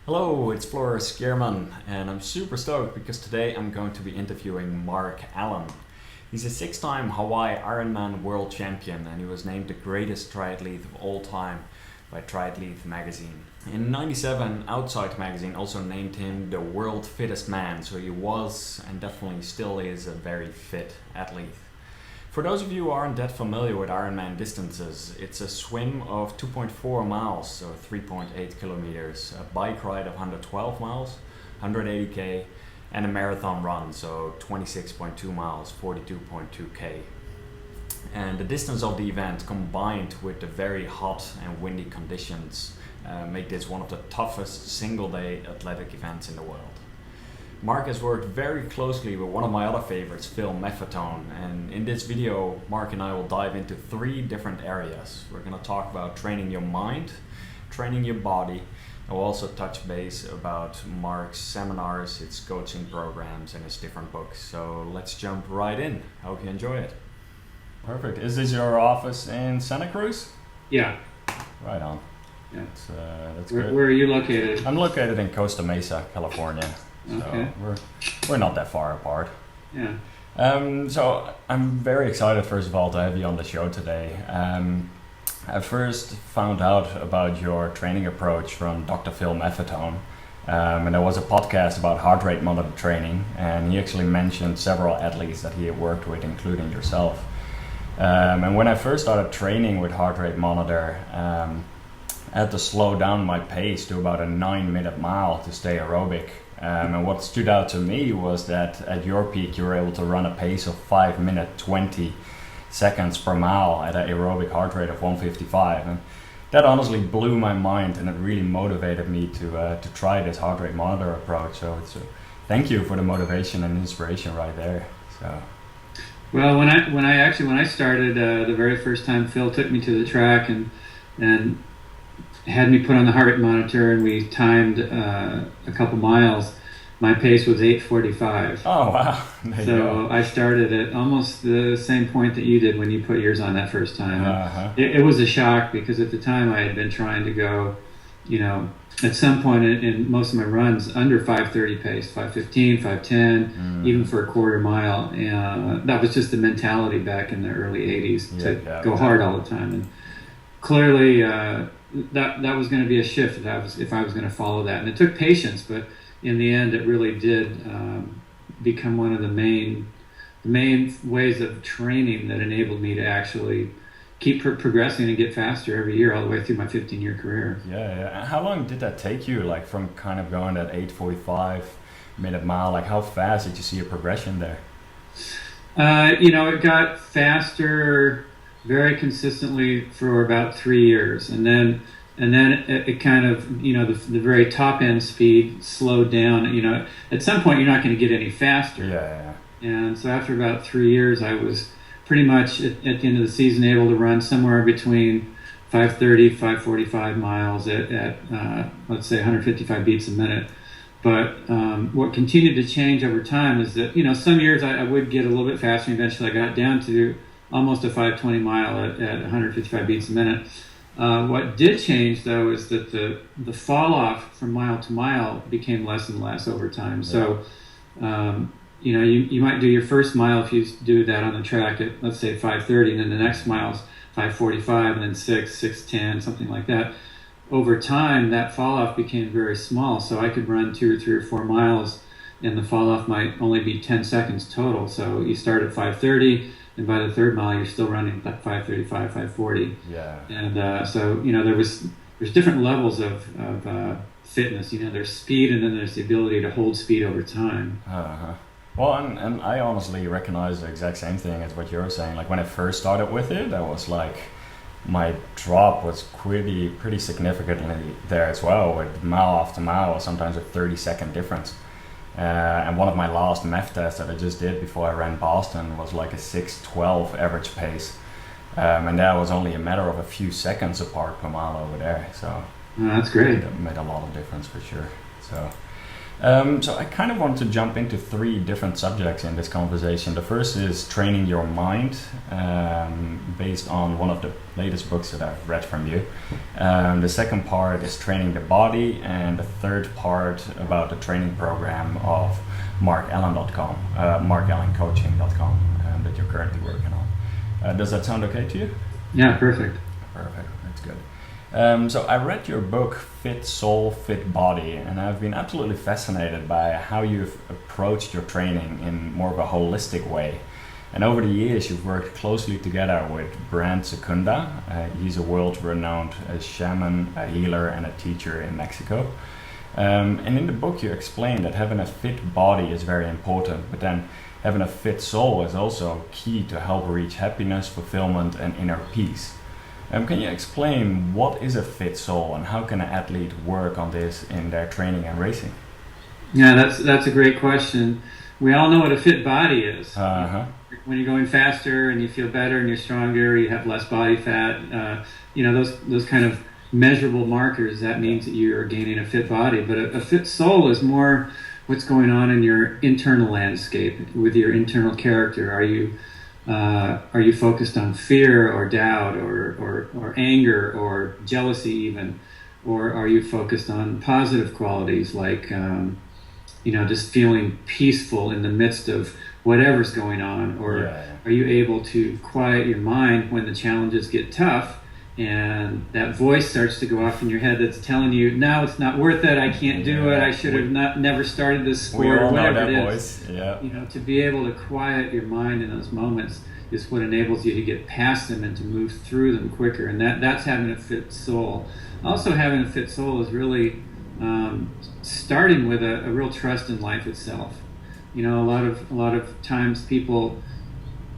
Hello, it's Floris, Gierman, and I'm super stoked because today I'm going to be interviewing Mark Allen. He's a six-time Hawaii Ironman world champion and he was named the greatest triathlete of all time by Triathlete magazine. In '97, Outside magazine also named him the world fittest man, so he was and definitely still is a very fit athlete. For those of you who aren't that familiar with Ironman distances, it's a swim of 2.4 miles, so 3.8 kilometers, a bike ride of 112 miles, 180k, and a marathon run, so 26.2 miles, 42.2k. And the distance of the event combined with the very hot and windy conditions make this one of the toughest single-day athletic events in the world. Mark has worked very closely with one of my other favorites, Phil Maffetone, and in this video Mark and I will dive into three different areas. We're going to talk about training your mind, training your body, and we'll also touch base about Mark's seminars, his coaching programs, and his different books. So let's jump right in. I hope you enjoy it. Perfect. Is this your office in Santa Cruz? Yeah. Right on. Yeah. That's Where, good. where are you located? I'm located in Costa Mesa, California. So Okay. we're not that far apart. Yeah. So I'm very excited, first of all, to have you on the show today. I first found out about your training approach from Dr. Phil Maffetone. And there was a podcast about heart rate monitor training, and he actually mentioned several athletes that he had worked with, including yourself. And when I first started training with heart rate monitor, I had to slow down my pace to about a 9-minute mile to stay aerobic. And what stood out to me was that at your peak you were able to run a pace of 5 minutes 20 seconds per mile at an aerobic heart rate of 155, and that honestly blew my mind, and it really motivated me to try this heart rate monitor approach. So thank you for the motivation and inspiration right there. So Well, when I started the very first time, Phil took me to the track and had me put on the heart rate monitor, and we timed a couple miles. My pace was 8:45. oh wow. There you So go. I started at almost the same point that you did when you put yours on that first time. Uh-huh. It was a shock because at the time I had been trying to go, at some point in most of my runs under 5:30 pace, 5:15, 5:10, even for a quarter mile. And that was just the mentality back in the early 80s to go hard all the time. And clearly that was going to be a shift if I was going to follow that. And it took patience, but in the end it really did become one of the main ways of training that enabled me to actually keep progressing and get faster every year all the way through my 15-year career. Yeah. And how long did that take you, like from kind of going at 8:45 minute mile? Like how fast did you see a progression there? It got faster very consistently for about 3 years, and then it kind of, the very top end speed slowed down. At some point you're not going to get any faster. Yeah. And so after about 3 years, I was pretty much at the end of the season able to run somewhere between 5:30, 5:45 miles at let's say 155 beats a minute. But what continued to change over time is that, some years I would get a little bit faster, and eventually I got down to almost a 5:20 mile at 155 beats a minute. What did change, though, is that the fall off from mile to mile became less and less over time. Yeah. So, you might do your first mile if you do that on the track at, let's say, 5:30, and then the next mile's 5:45, and then 6:10, something like that. Over time, that fall off became very small, so I could run 2 or 3 or 4 miles, and the fall off might only be 10 seconds total. So you start at 5:30. And by the third mile, you're still running like 5:35, 5:40. Yeah. And so there's different levels of fitness. There's speed, and then there's the ability to hold speed over time. Uh-huh. Well, and I honestly recognize the exact same thing as what you're saying. Like when I first started with it, I was like, my drop was pretty significantly there as well, with mile after mile, sometimes a 30-second difference. And one of my last MEF tests that I just did before I ran Boston was like a 6:12 average pace. And that was only a matter of a few seconds apart per mile over there. So That's great. it made a lot of difference for sure. So So I kind of want to jump into three different subjects in this conversation. The first is training your mind, based on one of the latest books that I've read from you. The second part is training the body, and the third part about the training program of markallen.com, markallencoaching.com, that you're currently working on. Does that sound okay to you? Yeah, perfect. Perfect, that's good. So I read your book, Fit Soul, Fit Body, and I've been absolutely fascinated by how you've approached your training in more of a holistic way. And over the years, you've worked closely together with Brand Secunda. He's a world-renowned shaman, a healer, and a teacher in Mexico. And in the book, you explain that having a fit body is very important, but then having a fit soul is also key to help reach happiness, fulfillment, and inner peace. Can you explain what is a fit soul and how can an athlete work on this in their training and racing? Yeah, that's a great question. We all know what a fit body is. Uh-huh. When you're going faster and you feel better and you're stronger, you have less body fat. Those kind of measurable markers. That means that you are gaining a fit body. But a fit soul is more what's going on in your internal landscape with your internal character. Are you focused on fear or doubt or anger or jealousy even? Or are you focused on positive qualities like, just feeling peaceful in the midst of whatever's going on? Or are you able to quiet your mind when the challenges get tough and that voice starts to go off in your head that's telling you, no, it's not worth it, I can't do it, I should have never started this sport, or whatever it is. Voice. Yeah. To be able to quiet your mind in those moments is what enables you to get past them and to move through them quicker. And that's having a fit soul. Also, having a fit soul is really starting with a real trust in life itself. A lot of times people,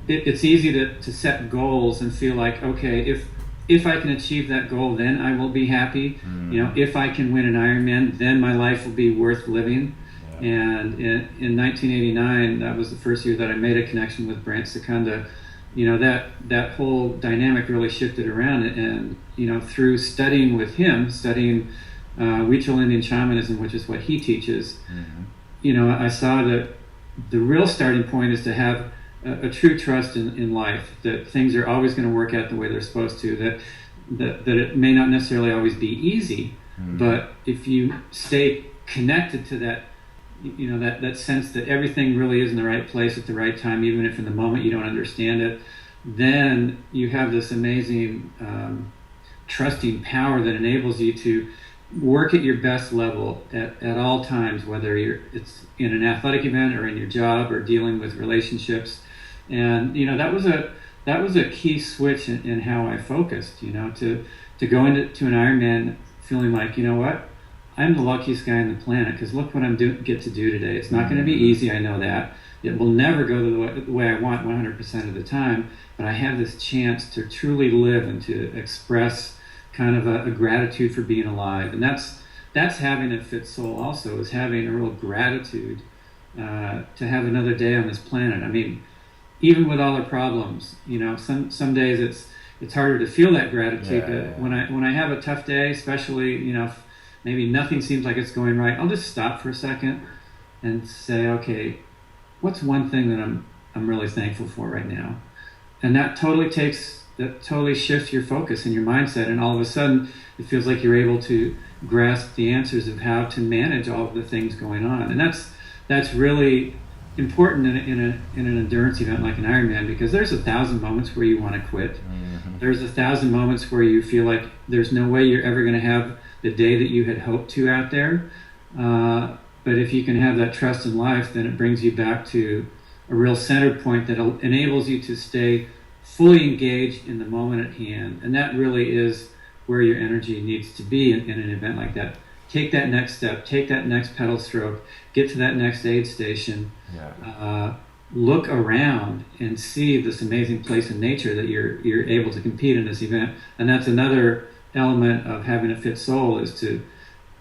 it's easy to set goals and feel like, okay, if I can achieve that goal, then I will be happy. If I can win an Ironman, then my life will be worth living. Yeah. And in 1989, that was the first year that I made a connection with Brand Secunda. That whole dynamic really shifted around. And through studying with him, studying Huichol Indian shamanism, which is what he teaches, I saw that the real starting point is to have a true trust in life, that things are always going to work out the way they're supposed to, that it may not necessarily always be easy, but if you stay connected to that, that sense that everything really is in the right place at the right time, even if in the moment you don't understand it, then you have this amazing trusting power that enables you to work at your best level at all times, whether it's in an athletic event or in your job or dealing with relationships. And that was a key switch in how I focused. To go into an Ironman feeling like, what, I'm the luckiest guy on the planet because look what get to do today. It's not going to be easy, I know that. It will never go the way I want 100% of the time, but I have this chance to truly live and to express kind of a gratitude for being alive. And that's having a fit soul also, is having a real gratitude to have another day on this planet. I mean, even with all the problems, some days it's harder to feel that gratitude. But when I have a tough day, especially, maybe nothing seems like it's going right, I'll just stop for a second and say, okay, what's one thing that I'm really thankful for right now? And that totally shifts your focus and your mindset, and all of a sudden it feels like you're able to grasp the answers of how to manage all of the things going on. And that's really important in an endurance event like an Ironman, because there's 1,000 moments where you want to quit. There's 1,000 moments where you feel like there's no way you're ever going to have the day that you had hoped to out there. But if you can have that trust in life, then it brings you back to a real center point that enables you to stay fully engaged in the moment at hand. And that really is where your energy needs to be in an event like that. Take that next step, take that next pedal stroke, get to that next aid station, look around and see this amazing place in nature that you're able to compete in this event. And that's another element of having a fit soul, is to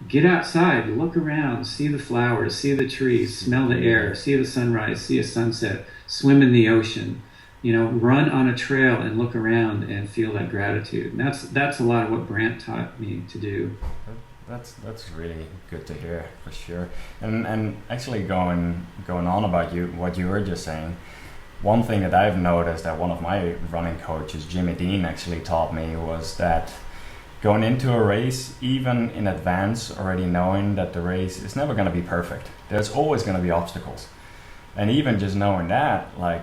get outside, look around, see the flowers, see the trees, smell the air, see the sunrise, see a sunset, swim in the ocean, run on a trail and look around and feel that gratitude. And that's a lot of what Brant taught me to do. That's really good to hear for sure. And actually going on about what you were just saying, one thing that I've noticed that one of my running coaches, Jimmy Dean, actually taught me was that going into a race, even in advance, already knowing that the race is never going to be perfect. There's always going to be obstacles. And even just knowing that, like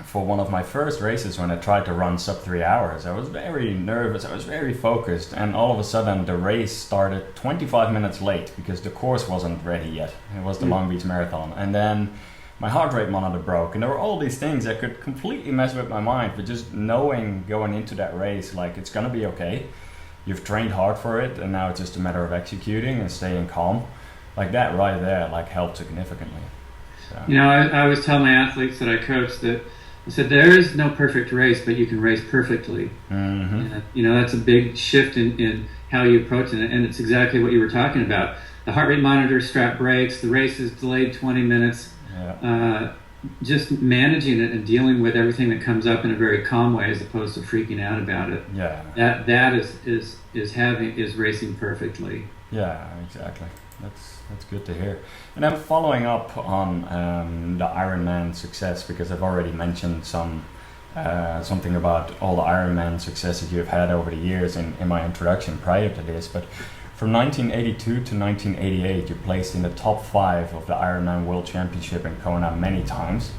for one of my first races when I tried to run sub 3 hours, I was very nervous, I was very focused, and all of a sudden the race started 25 minutes late because the course wasn't ready yet. It was the Long Beach Marathon. And then my heart rate monitor broke, and there were all these things that could completely mess with my mind, but just knowing going into that race, like it's gonna be okay. You've trained hard for it, and now it's just a matter of executing and staying calm. Like that right there, like helped significantly. So. You know, I always tell my athletes that I coach that I said there is no perfect race, but you can race perfectly. Mm-hmm. And, you know, that's a big shift in how you approach it, and it's exactly what you were talking about. The heart rate monitor strap breaks, the race is delayed 20 minutes. Yeah. Just managing it and dealing with everything that comes up in a very calm way, as opposed to freaking out about it. Yeah. That is racing perfectly. Yeah, exactly. That's good to hear. And I'm following up on the Ironman Success, because I've already mentioned something about all the Ironman successes you've had over the years in my introduction prior to this. But from 1982 to 1988, you placed in the top 5 of the Ironman World Championship in Kona many times.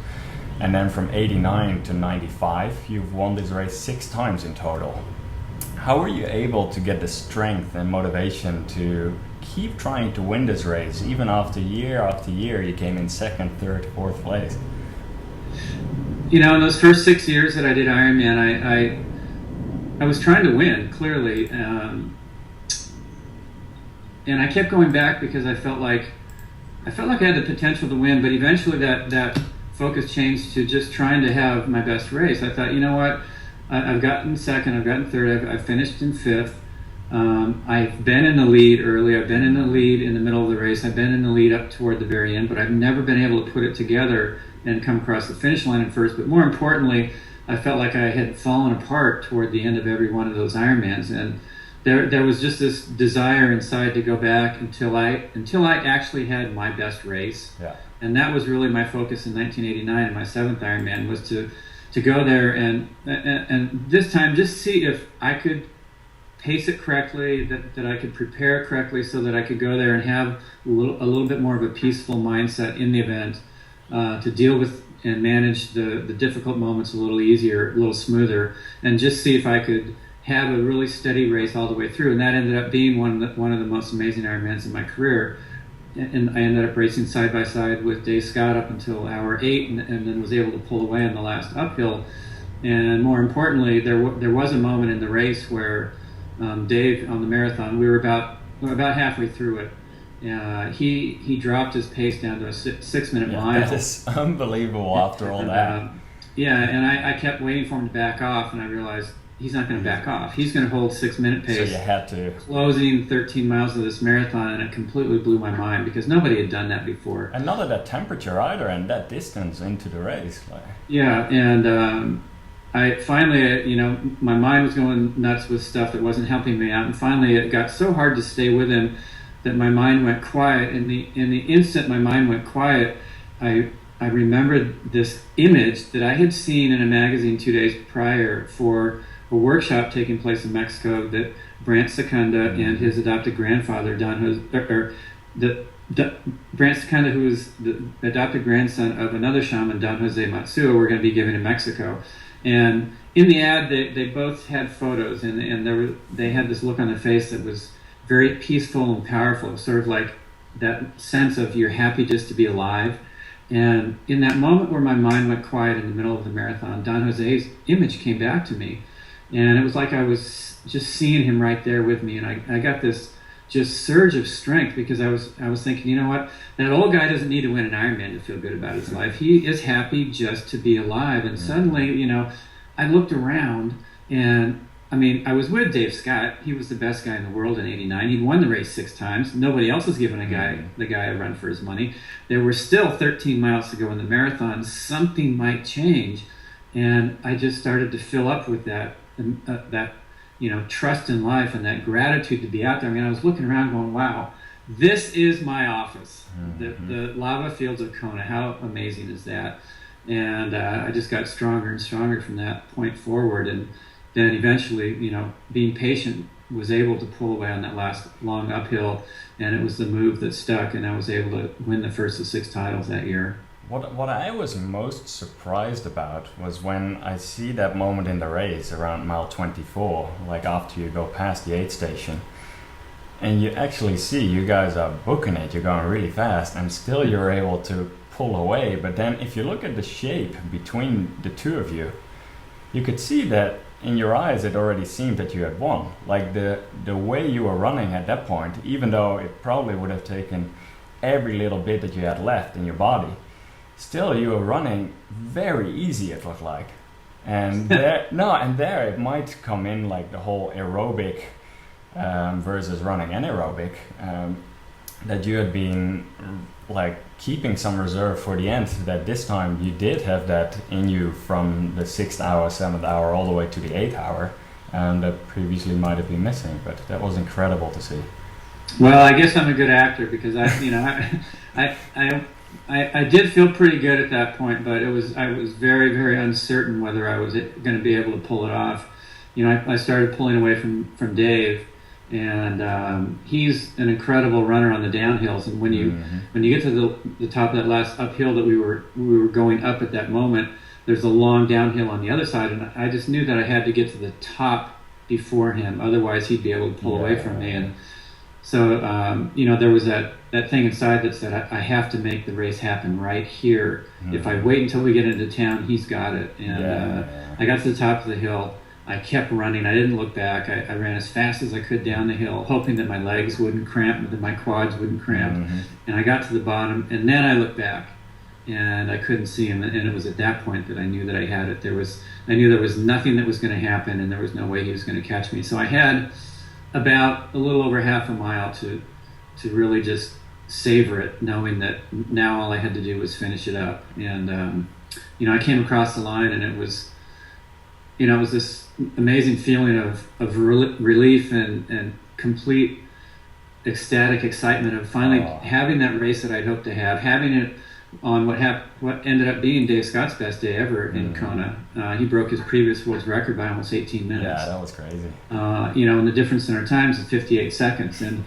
And then from 89 to 95, you've won this race 6 times in total. How were you able to get the strength and motivation to keep trying to win this race, even after year you came in 2nd, 3rd, 4th place? You know, in those first 6 years that I did Ironman, I was trying to win, clearly. And I kept going back because I felt like I had the potential to win, but eventually that focus changed to just trying to have my best race. I thought, you know what, I've gotten 2nd, I've gotten 3rd, I've finished in 5th. I've been in the lead early, I've been in the lead in the middle of the race, I've been in the lead up toward the very end, but I've never been able to put it together and come across the finish line at first. But more importantly, I felt like I had fallen apart toward the end of every one of those Ironmans, and there was just this desire inside to go back until I actually had my best race. Yeah. And that was really my focus in 1989, in my 7th Ironman, was to go there and this time just see if I could pace it correctly, that I could prepare correctly, so that I could go there and have a little bit more of a peaceful mindset in the event, to deal with and manage the difficult moments a little easier, a little smoother, and just see if I could have a really steady race all the way through. And that ended up being one of the most amazing Ironmans in my career. And I ended up racing side by side with Dave Scott up until hour 8, and then was able to pull away on the last uphill. And more importantly, there was a moment in the race where Dave, on the marathon, we were about halfway through it. He dropped his pace down to a 6-minute mile. That is unbelievable after all that. And I kept waiting for him to back off, and I realized he's not going to back off. He's going to hold 6-minute pace. So you had to. Closing 13 miles of this marathon, and it completely blew my mind because nobody had done that before. And not at that temperature either, and that distance into the race. Yeah, and I finally, my mind was going nuts with stuff that wasn't helping me out, and finally it got so hard to stay with him that my mind went quiet. In the instant my mind went quiet, I remembered this image that I had seen in a magazine 2 days prior for a workshop taking place in Mexico that Brant Secunda and his adopted grandfather, Brant Secunda, who was the adopted grandson of another shaman, Don Jose Matsuo, were going to be giving in Mexico. And in the ad, they both had photos, and they had this look on their face that was very peaceful and powerful, sort of like that sense of you're happy just to be alive. And in that moment where my mind went quiet in the middle of the marathon, Don Jose's image came back to me. And it was like I was just seeing him right there with me. And I got this just surge of strength because I was thinking, you know what, that old guy doesn't need to win an Ironman to feel good about his life. He is happy just to be alive. And suddenly, I looked around, and I was with Dave Scott. He was the best guy in the world in '89. He'd won the race 6 times. Nobody else was giving the guy a run for his money. There were still 13 miles to go in the marathon. Something might change. And I just started to fill up with that trust in life and that gratitude to be out there. I mean, I was looking around going, wow, this is my office. The lava fields of Kona, how amazing is that? And I just got stronger and stronger from that point forward. And then eventually, being patient, was able to pull away on that last long uphill, and it was the move that stuck, and I was able to win the first of 6 titles that year. What I was most surprised about was when I see that moment in the race around mile 24, like after you go past the aid station, and you actually see you guys are booking it, you're going really fast, and still you're able to pull away. But then if you look at the shape between the two of you, you could see that in your eyes it already seemed that you had won. Like the way you were running at that point, even though it probably would have taken every little bit that you had left in your body, still you were running very easy, it looked like. And there it might come in like the whole aerobic versus running anaerobic, that you had been like keeping some reserve for the end, that this time you did have that in you from the 6th hour, 7th hour, all the way to the 8th hour, that previously might have been missing. But that was incredible to see. Well, I guess I'm a good actor, because I did feel pretty good at that point, but I was very, very uncertain whether I was going to be able to pull it off. I started pulling away from Dave, and he's an incredible runner on the downhills. And when you get to the top of that last uphill that we were going up at that moment, there's a long downhill on the other side, and I just knew that I had to get to the top before him, otherwise he'd be able to pull away from me. And so there was that thing inside that said, I have to make the race happen right here. If I wait until we get into town, he's got it. And I got to the top of the hill. I kept running. I didn't look back. I ran as fast as I could down the hill, hoping that my legs wouldn't cramp, that my quads wouldn't cramp. And I got to the bottom, and then I looked back, and I couldn't see him. And it was at that point that I knew that I had it. I knew there was nothing that was going to happen, and there was no way he was going to catch me. So I had about a little over half a mile to really just savor it, knowing that now all I had to do was finish it up. And I came across the line, and it was this amazing feeling of relief and complete ecstatic excitement of finally having that race that I'd hoped to have, having it on what ended up being Dave Scott's best day ever in Kona. He broke his previous world's record by almost 18 minutes. Yeah, that was crazy. And the difference in our times is 58 seconds. And,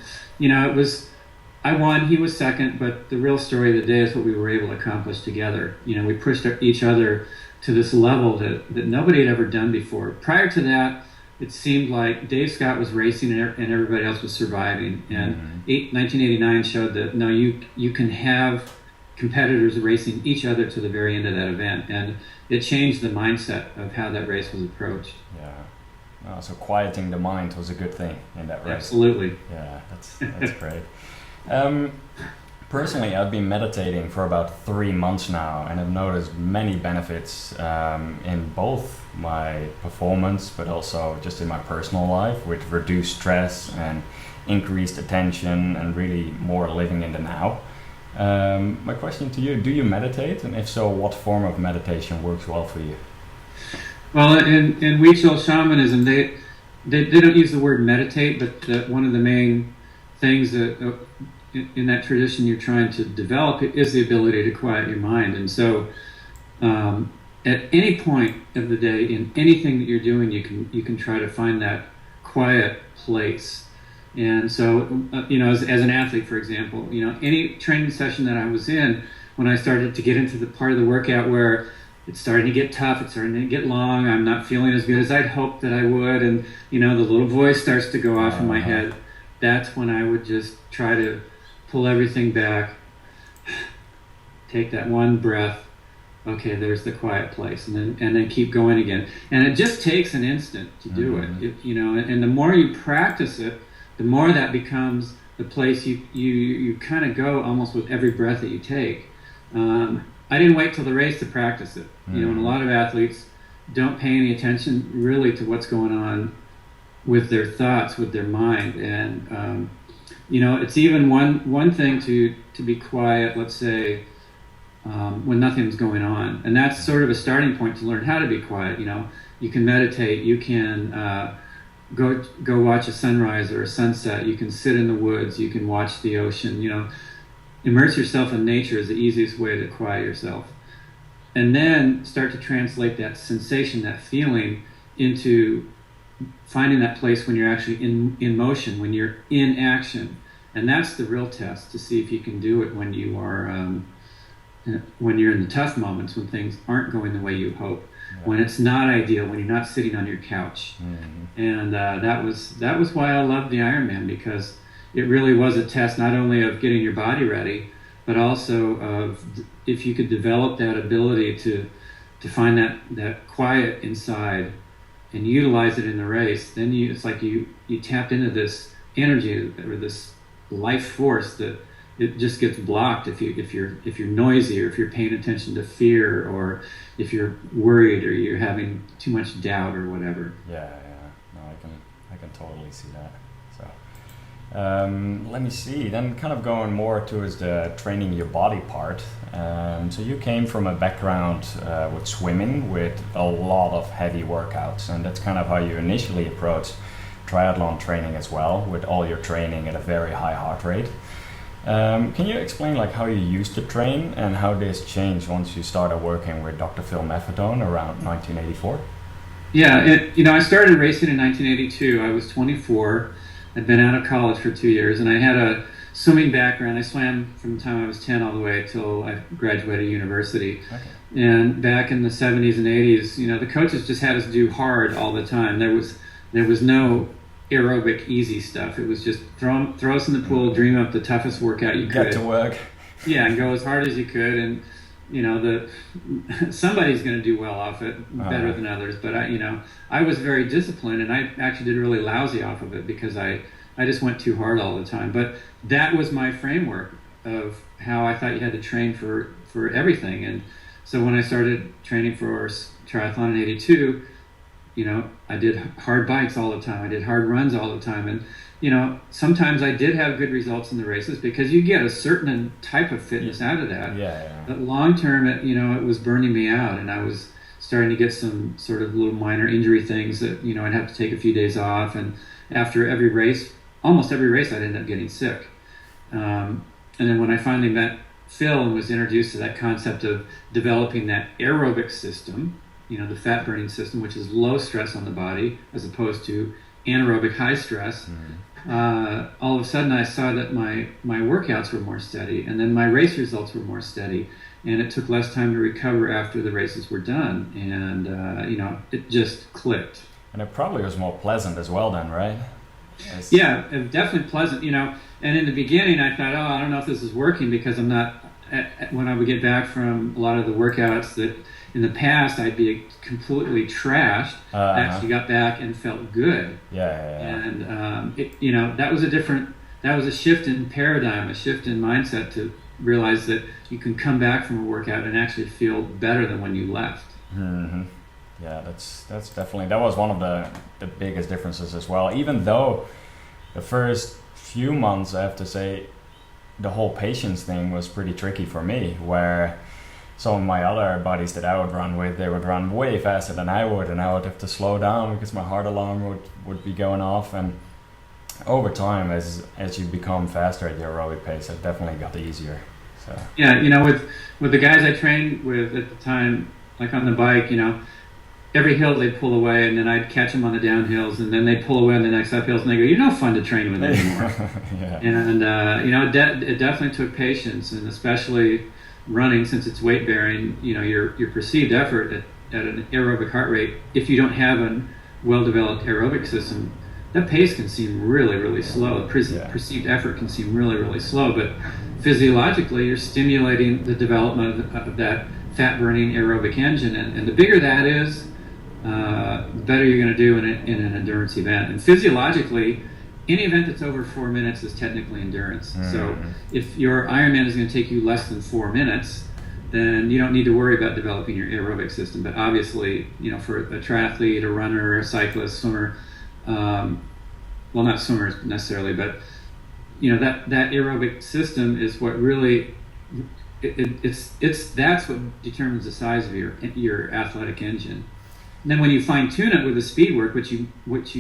I won, he was second, but the real story of the day is what we were able to accomplish together. We pushed each other to this level that nobody had ever done before. Prior to that, it seemed like Dave Scott was racing and everybody else was surviving. And 1989 showed that, no, you can have competitors racing each other to the very end of that event. And it changed the mindset of how that race was approached. Yeah. So quieting the mind was a good thing in that race. Absolutely. Yeah, that's great. Personally, I've been meditating for about 3 months now, and I've noticed many benefits in both my performance, but also just in my personal life, with reduced stress and increased attention and really more living in the now. My question to you, do you meditate? And if so, what form of meditation works well for you? Well, in Huichol shamanism, they don't use the word meditate, but one of the main things that in that tradition you're trying to develop is the ability to quiet your mind. And so at any point of the day, in anything that you're doing, you can try to find that quiet place. And so as an athlete, for example, any training session that I was in, when I started to get into the part of the workout where it's starting to get tough, it's starting to get long, I'm not feeling as good as I'd hoped that I would, and the little voice starts to go off in my head, that's when I would just try to pull everything back, take that one breath, okay, there's the quiet place, and then keep going again. And it just takes an instant to do it. And the more you practice it, the more that becomes the place you kind of go almost with every breath that you take. I didn't wait till the race to practice it. And a lot of athletes don't pay any attention really to what's going on with their thoughts, with their mind. And it's even one thing to be quiet, let's say, when nothing's going on. And that's sort of a starting point to learn how to be quiet. You can meditate, you can go watch a sunrise or a sunset. You can sit in the woods. You can watch the ocean. Immerse yourself in nature is the easiest way to quiet yourself. And then start to translate that sensation, that feeling, into finding that place when you're actually in motion, when you're in action. And that's the real test, to see if you can do it when you are when you're in the tough moments, when things aren't going the way you hope, when it's not ideal, when you're not sitting on your couch. And that was why I loved the Ironman, because it really was a test not only of getting your body ready, but also of if you could develop that ability to find that quiet inside and utilize it in the race. Then it's like you tapped into this energy or this life force that it just gets blocked if you're noisy, or if you're paying attention to fear, or if you're worried, or you're having too much doubt or whatever. Yeah. No, I can totally see that. So let me see. Then kind of going more towards the training your body part. So you came from a background with swimming, with a lot of heavy workouts, and that's kind of how you initially approached triathlon training as well, with all your training at a very high heart rate. Can you explain how you used to train and how this changed once you started working with Dr. Phil Maffetone around 1984? Yeah, I started racing in 1982. I was 24. I'd been out of college for 2 years, and I had a swimming background. I swam from the time I was 10 all the way till I graduated university. Okay. And back in the 70s and 80s, the coaches just had us do hard all the time. There was no aerobic easy stuff. It was just throw us in the pool, dream up the toughest workout you could. Get to work. Yeah, and go as hard as you could, and somebody's going to do well off it better than others. But I was very disciplined, and I actually did really lousy off of it because I just went too hard all the time. But that was my framework of how I thought you had to train for everything. And so when I started training for triathlon in '82, I did hard bikes all the time. I did hard runs all the time. And, sometimes I did have good results in the races because you get a certain type of fitness out of that. Yeah. But long term, it was burning me out. And I was starting to get some sort of little minor injury things that, I'd have to take a few days off. And after almost every race, I'd end up getting sick. And then when I finally met Phil and was introduced to that concept of developing that aerobic system, the fat burning system, which is low stress on the body as opposed to anaerobic high stress. All of a sudden I saw that my workouts were more steady, and then my race results were more steady, and it took less time to recover after the races were done, and it just clicked. And it probably was more pleasant as well then, right? Yeah, it was definitely pleasant, and in the beginning I thought, I don't know if this is working, because I'm not, when I would get back from a lot of the workouts that in the past I'd be completely trashed, I actually got back and felt good. Yeah. And that was a shift in paradigm, a shift in mindset, to realize that you can come back from a workout and actually feel better than when you left. Mm-hmm. Yeah, that's definitely, that was one of the biggest differences as well. Even though the first few months, I have to say, the whole patience thing was pretty tricky for me, where some of my other buddies that I would run with, they would run way faster than I would, and I would have to slow down because my heart alarm would be going off. And over time, as you become faster at your aerobic pace, it definitely got easier. So yeah, with the guys I trained with at the time, like on the bike, every hill they'd pull away, and then I'd catch them on the downhills, and then they'd pull away on the next uphills, and they go, "You're no fun to train with anymore." Yeah. And it definitely took patience, and especially running, since it's weight bearing, your perceived effort at an aerobic heart rate, if you don't have a well developed aerobic system, that pace can seem really, really slow. Perceived effort can seem really, really slow, but physiologically you're stimulating the development of that fat burning aerobic engine, and the bigger that is, the better you're going to do in an endurance event. And physiologically, any event that's over 4 minutes is technically endurance. Mm-hmm. So if your Ironman is going to take you less than 4 minutes, then you don't need to worry about developing your aerobic system. But obviously, for a triathlete, a runner, a cyclist, swimmer, well, not swimmers necessarily, but that aerobic system is what really that's what determines the size of your athletic engine. And then when you fine tune it with the speed work, which you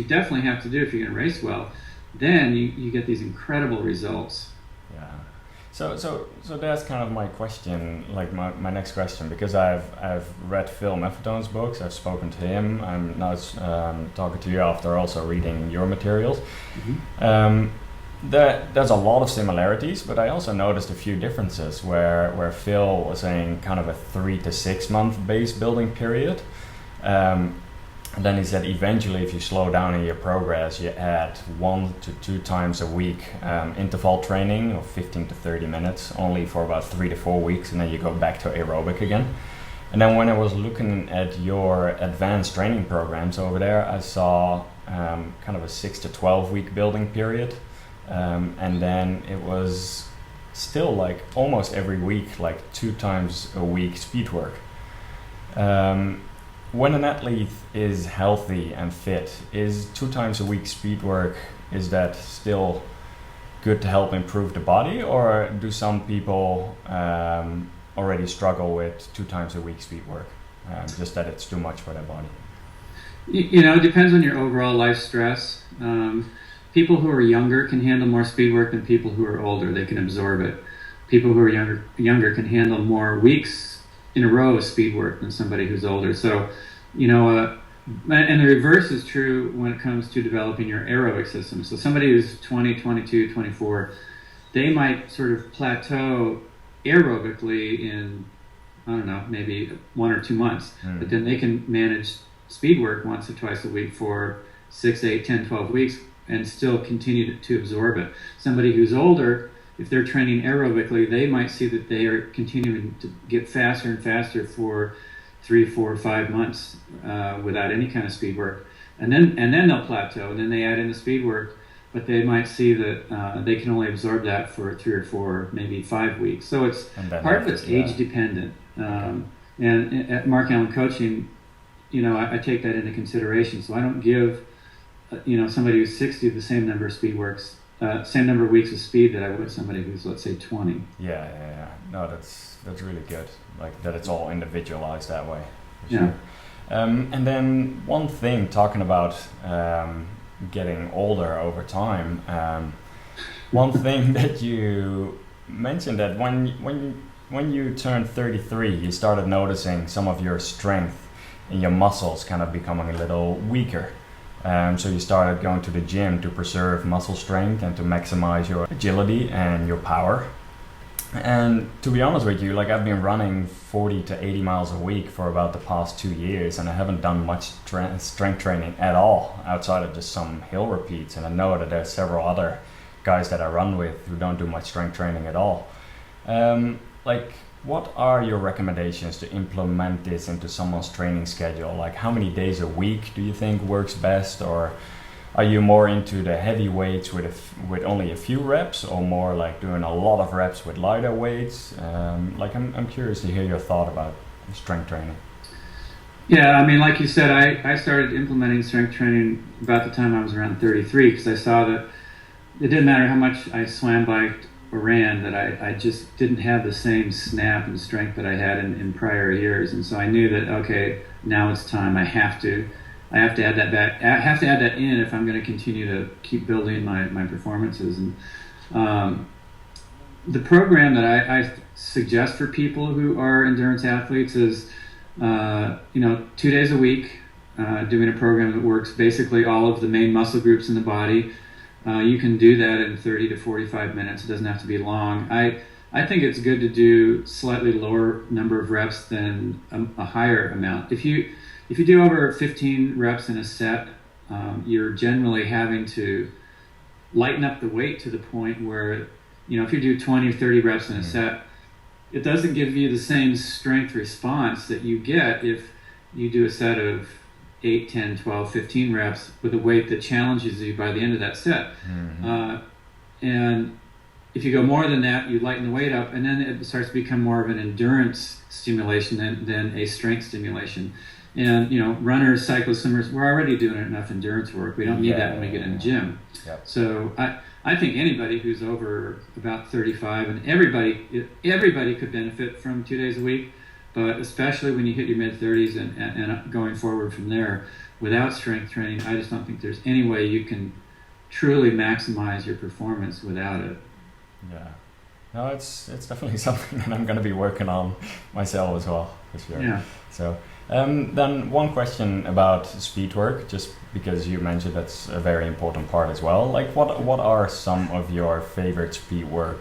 definitely have to do if you're going to race well, then you get these incredible results. Yeah. So that's kind of my question, like my next question, because I've read Phil Mafetone's books, I've spoken to him, I'm now talking to you after also reading your materials. Mm-hmm. There's a lot of similarities, but I also noticed a few differences where Phil was saying kind of a 3 to 6 month base building period. And then he said eventually if you slow down in your progress, you add 1 to 2 times a week interval training of 15 to 30 minutes, only for about 3 to 4 weeks, and then you go back to aerobic again. And then when I was looking at your advanced training programs over there, I saw kind of a 6 to 12 week building period. And then it was still like almost every week, like 2 times a week speed work. When an athlete is healthy and fit, is 2 times a week speed work, is that still good to help improve the body, or do some people already struggle with 2 times a week speed work, just that it's too much for their body? It depends on your overall life stress. People who are younger can handle more speed work than people who are older. They can absorb it. People who are younger can handle more weeks in a row of speed work than somebody who's older. So, and the reverse is true when it comes to developing your aerobic system. So somebody who's 20, 22, 24, they might sort of plateau aerobically in, I don't know, maybe 1 or 2 months. But then they can manage speed work once or twice a week for 6, 8, 10, 12 weeks and still continue to absorb it. Somebody who's older, if they're training aerobically, they might see that they are continuing to get faster and faster for 3, 4, 5 months without any kind of speed work, and then they'll plateau, and then they add in the speed work, but they might see that they can only absorb that for 3 or 4, maybe 5 weeks. So it's part of it's age dependent. And at Mark Allen Coaching, I take that into consideration. So I don't give somebody who's 60 the same number of speed works. Same number of weeks of speed that I would somebody who's, let's say, 20. Yeah. No, that's really good. Like that, it's all individualized that way. Yeah. Sure. And then one thing, talking about getting older over time. One thing that you mentioned, that when you turned 33, you started noticing some of your strength in your muscles kind of becoming a little weaker. So you started going to the gym to preserve muscle strength and to maximize your agility and your power. And to be honest with you, like I've been running 40 to 80 miles a week for about the past 2 years, and I haven't done much strength training at all outside of just some hill repeats. And I know that there's several other guys that I run with who don't do much strength training at all. What are your recommendations to implement this into someone's training schedule? Like how many days a week do you think works best? Or are you more into the heavy weights with only a few reps, or more like doing a lot of reps with lighter weights? I'm curious to hear your thought about strength training. Yeah, I mean, like you said, I started implementing strength training about the time I was around 33, because I saw that it didn't matter how much I swam, biked, or ran, that I just didn't have the same snap and strength that I had in prior years. And so I knew that, okay, now it's time. I have to add that back. I have to add that in if I'm going to continue to keep building my performances. And the program that I suggest for people who are endurance athletes is, 2 days a week, doing a program that works basically all of the main muscle groups in the body. You can do that in 30 to 45 minutes. It doesn't have to be long. I think it's good to do slightly lower number of reps than a higher amount. If you do over 15 reps in a set, you're generally having to lighten up the weight to the point where, if you do 20 or 30 reps in a set, it doesn't give you the same strength response that you get if you do a set of 8, 10, 12, 15 reps with a weight that challenges you by the end of that set. And if you go more than that, you lighten the weight up, and then it starts to become more of an endurance stimulation than a strength stimulation. And, runners, cyclists, swimmers, we're already doing enough endurance work. We don't need that when we get in the gym. Yep. So I think anybody who's over about 35, and everybody could benefit from 2 days a week. but especially when you hit your mid-30s and going forward from there, without strength training, I just don't think there's any way you can truly maximize your performance without it. Yeah. No, it's definitely something that I'm going to be working on myself as well, for sure. Yeah. So then one question about Speedwork, just because you mentioned that's a very important part as well. Like, what are some of your favorite Speedwork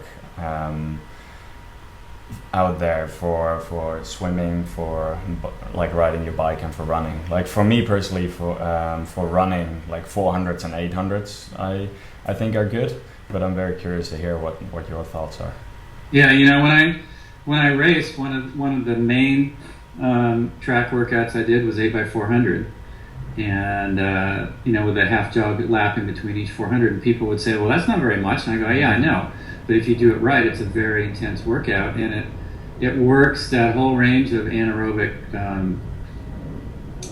out there for swimming, for like riding your bike, and for running? Like for me personally, for running, like 400s and 800s, I think are good. But I'm very curious to hear what your thoughts are. Yeah, when I raced, one of the main track workouts I did was 8x400, and with a half jog lap in between each 400. And people would say, "Well, that's not very much." And I go, "Yeah, I know, but if you do it right, it's a very intense workout, and it works that whole range of anaerobic."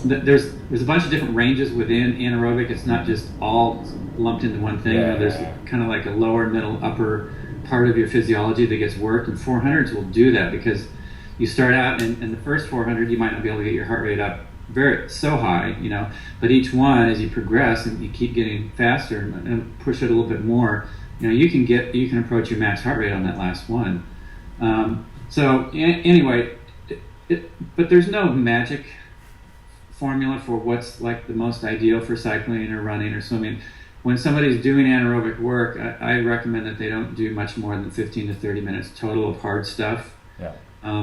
There's a bunch of different ranges within anaerobic. It's not just all lumped into one thing. There's kind of like a lower, middle, upper part of your physiology that gets worked, and 400s will do that, because you start out and the first 400 you might not be able to get your heart rate up so high, but each one, as you progress and you keep getting faster and push it a little bit more, you can approach your max heart rate on that last one. Anyway, but there's no magic formula for what's like the most ideal for cycling or running or swimming. When somebody's doing anaerobic work, I recommend that they don't do much more than 15 to 30 minutes total of hard stuff. Yeah.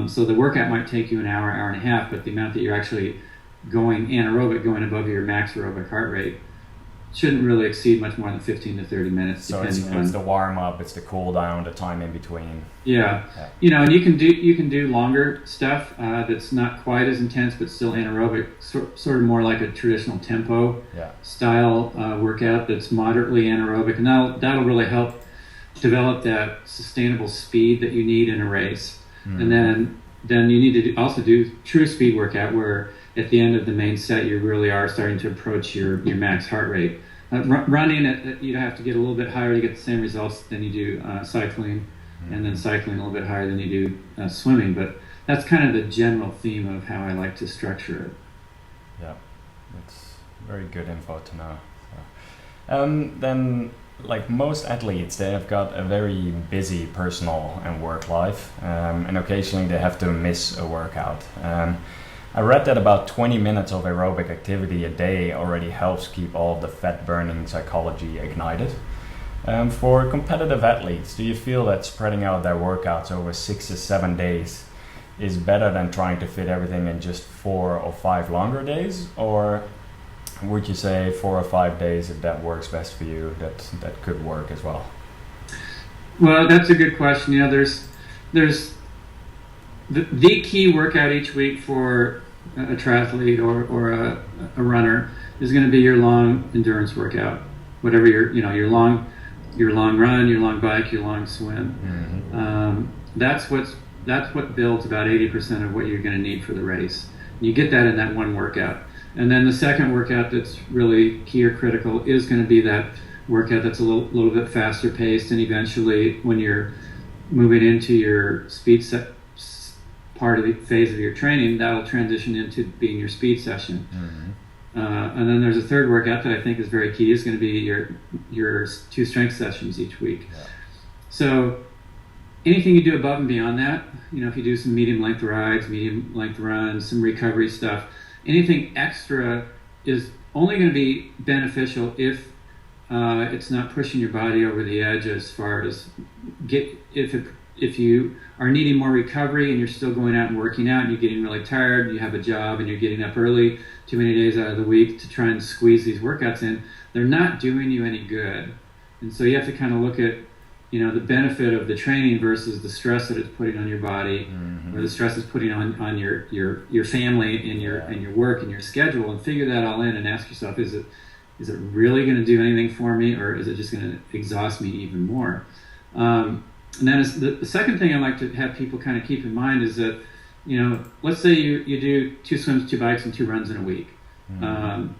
So the workout might take you an hour and a half, but the amount that you're actually going anaerobic, going above your max aerobic heart rate, shouldn't really exceed much more than 15 to 30 minutes. So it's the warm up, it's the cool down, the time in between. Yeah. And you can do longer stuff that's not quite as intense, but still anaerobic, sort of more like a traditional tempo style workout that's moderately anaerobic, and that'll really help develop that sustainable speed that you need in a race. And then you need to also do true speed workout, where at the end of the main set you really are starting to approach your max heart rate. Running, you have to get a little bit higher to get the same results than you do cycling, and then cycling a little bit higher than you do swimming. But that's kind of the general theme of how I like to structure it. Yeah, that's very good info to know. So, then, like most athletes, they have got a very busy personal and work life, and occasionally they have to miss a workout. I read that about 20 minutes of aerobic activity a day already helps keep all of the fat-burning psychology ignited. For competitive athletes, do you feel that spreading out their workouts over 6 to 7 days is better than trying to fit everything in just 4 or 5 longer days? Or would you say 4 or 5 days, if that works best for you, that could work as well? Well, that's a good question. There's the key workout each week for a triathlete or a runner is going to be your long endurance workout, whatever your long run, your long bike, your long swim. Mm-hmm. That's what builds about 80% of what you're going to need for the race. You get that in that one workout, and then the second workout that's really key or critical is going to be that workout that's a little bit faster paced, and eventually when you're moving into your speed set part of the phase of your training, that'll transition into being your speed session. Mm-hmm. And then there's a third workout that I think is very key. Is going to be your 2 strength sessions each week. Yeah. So anything you do above and beyond that, if you do some medium length rides, medium length runs, some recovery stuff, anything extra is only going to be beneficial if it's not pushing your body over the edge, as far as if you are needing more recovery and you're still going out and working out and you're getting really tired, you have a job and you're getting up early too many days out of the week to try and squeeze these workouts in, they're not doing you any good. And so you have to kind of look at the benefit of the training versus the stress that it's putting on your body, mm-hmm. or the stress it's putting on your family and your work and your schedule, and figure that all in and ask yourself, is it really going to do anything for me, or is it just going to exhaust me even more? And then the second thing I like to have people kind of keep in mind is that, let's say you do 2 swims, 2 bikes, and 2 runs in a week. Mm-hmm.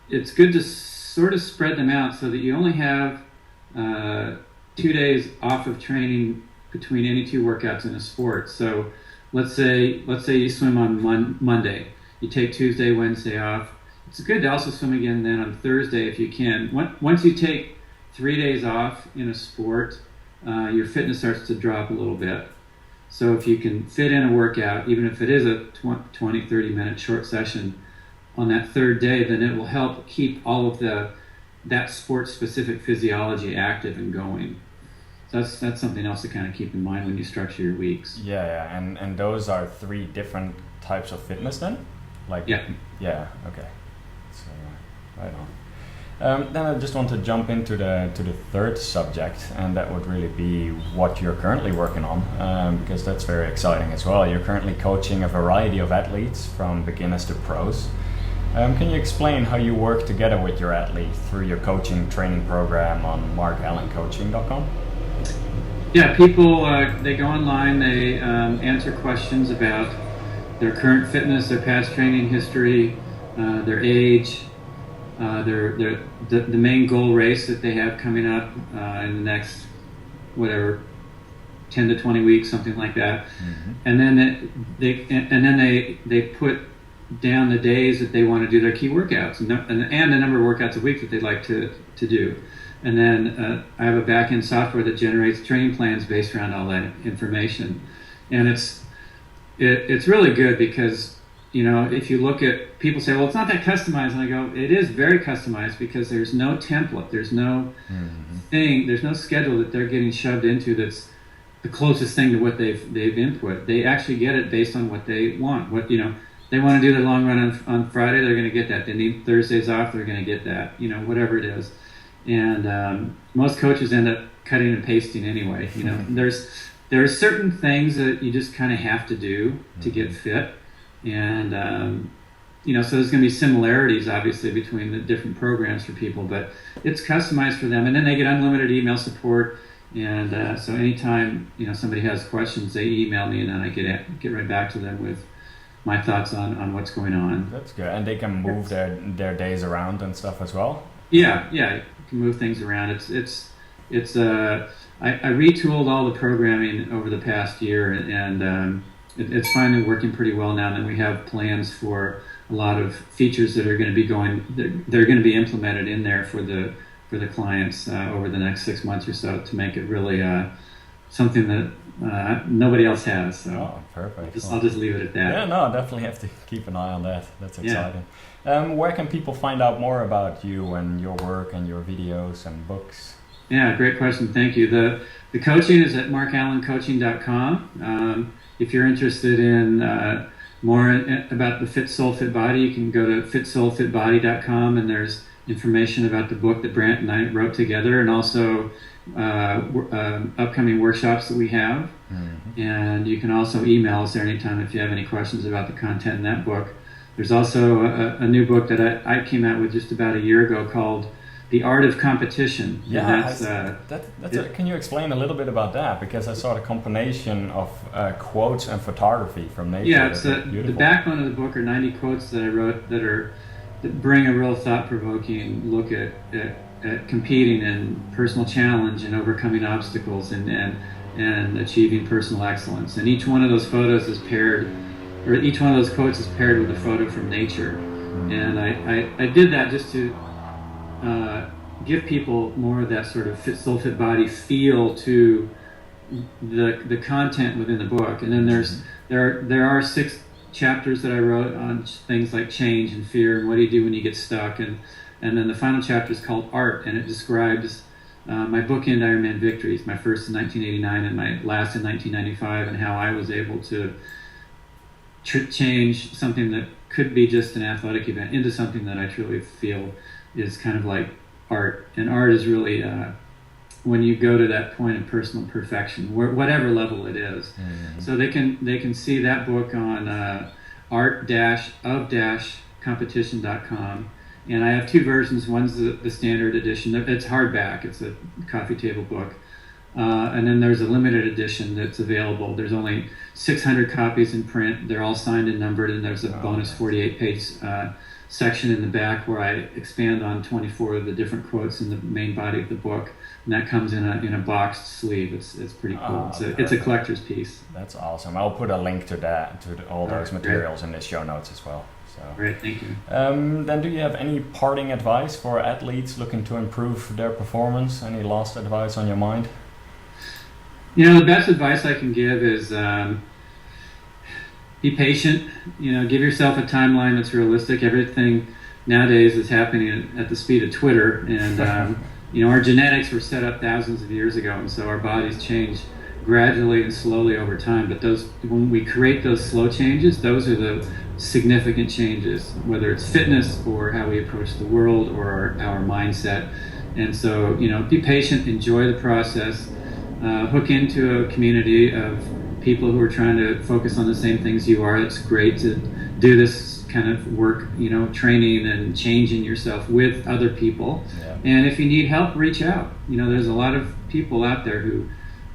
It's good to sort of spread them out so that you only have 2 days off of training between any 2 workouts in a sport. So let's say you swim on Monday. You take Tuesday, Wednesday off. It's good to also swim again then on Thursday if you can. Once you take 3 days off in a sport, your fitness starts to drop a little bit. So if you can fit in a workout, even if it is a 20, 30-minute short session on that third day, then it will help keep all of that sport-specific physiology active and going. So that's something else to kind of keep in mind when you structure your weeks. Yeah. And those are 3 different types of fitness then? Yeah. Yeah, okay. So, right on. Then I just want to jump into the third subject, and that would really be what you're currently working on, because that's very exciting as well. You're currently coaching a variety of athletes from beginners to pros. Can you explain how you work together with your athlete through your coaching training program on markallencoaching.com? Yeah, people, they go online, they answer questions about their current fitness, their past training history, their age, the main goal race that they have coming up in the next, 10 to 20 weeks, something like that. Mm-hmm. And then they put down the days that they want to do their key workouts and the number of workouts a week that they'd like to do. And then I have a back-end software that generates training plans based around all that information. And it's really good because, if you look at, people say, well, it's not that customized. And I go, it is very customized because there's no template. There's no there's no schedule that they're getting shoved into that's the closest thing to what they've input. They actually get it based on what they want. They want to do their long run on Friday, they're going to get that. They need Thursdays off, they're going to get that, whatever it is. And most coaches end up cutting and pasting anyway. There are certain things that you just kind of have to do to get fit. And, so there's going to be similarities, obviously, between the different programs for people, but it's customized for them. And then they get unlimited email support. And so anytime, somebody has questions, they email me, and then I get right back to them with my thoughts on what's going on. That's good. And they can move their days around and stuff as well? Yeah, you can move things around. I retooled all the programming over the past year, and it's finally working pretty well now. And we have plans for a lot of features that are going to be they're going to be implemented in there for the clients over the next 6 months or so to make it really something that nobody else has. So perfect. I'll just leave it at that. Yeah, no, I definitely have to keep an eye on that. That's exciting. Yeah. Where can people find out more about you and your work and your videos and books? Yeah, great question. Thank you. The coaching is at markallencoaching.com. If you're interested in more about the Fit Soul Fit Body, you can go to fitsoulfitbody.com, and there's information about the book that Brant and I wrote together, and also upcoming workshops that we have. Mm-hmm. And you can also email us there anytime if you have any questions about the content in that book. There's also a new book that I came out with just about a year ago called The Art of Competition. Yeah, can you explain a little bit about that? Because I saw the combination of quotes and photography from nature. Yeah, the backbone of the book are 90 quotes that I wrote that bring a real thought-provoking look at competing and personal challenge and overcoming obstacles and achieving personal excellence. And each one of those photos is paired, or each one of those quotes is paired with a photo from nature. Mm-hmm. And I did that just to give people more of that sort of Fit Soul Fit Body feel to the content within the book. And then there are 6 chapters that I wrote on things like change and fear and what do you do when you get stuck, and then the final chapter is called Art, and it describes my bookend Ironman victories, my first in 1989 and my last in 1995, and how I was able to change something that could be just an athletic event into something that I truly feel is kind of like art. And art is really when you go to that point of personal perfection, whatever level it is. Mm-hmm. So they can see that book on art-of-competition.com. And I have 2 versions. One's the standard edition. It's hardback. It's a coffee table book. And then there's a limited edition that's available. There's only 600 copies in print. They're all signed and numbered, and there's a bonus 48-page section in the back where I expand on 24 of the different quotes in the main body of the book, and that comes in a boxed sleeve. It's pretty cool. It's a collector's piece. That's awesome. I'll put a link to that, all those materials in the show notes as well. So, great, thank you. Then do you have any parting advice for athletes looking to improve their performance? Any last advice on your mind? The best advice I can give is be patient. Give yourself a timeline that's realistic. Everything nowadays is happening at the speed of Twitter, and our genetics were set up thousands of years ago, and so our bodies change gradually and slowly over time. But when we create those slow changes, those are the significant changes, whether it's fitness or how we approach the world or our mindset. And so, be patient, enjoy the process, hook into a community of people who are trying to focus on the same things you are. It's great to do this kind of work, training and changing yourself with other people. Yeah. And if you need help, reach out. There's a lot of people out there who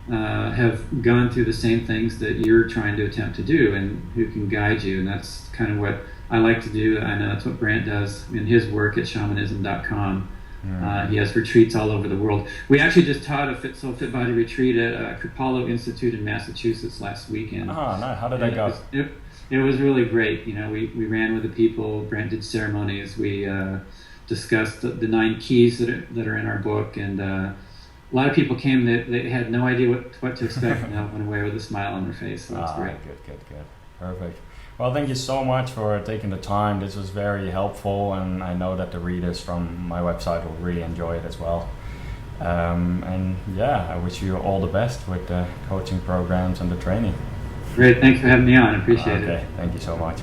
have gone through the same things that you're trying to attempt to do and who can guide you. And that's kind of what I like to do. I know that's what Brant does in his work at shamanism.com. He has retreats all over the world. We actually just taught a Fit Soul Fit Body retreat at Kripalu Institute in Massachusetts last weekend. Oh, nice. How did that go? It was really great. We ran with the people. Brant did ceremonies. We discussed the 9 keys that are in our book, and a lot of people came that they had no idea what to expect, and went away with a smile on their face. So that's great. Good. Perfect. Well, thank you so much for taking the time. This was very helpful, and I know that the readers from my website will really enjoy it as well. I wish you all the best with the coaching programs and the training. Great, thanks for having me on. I appreciate it. Okay, thank you so much.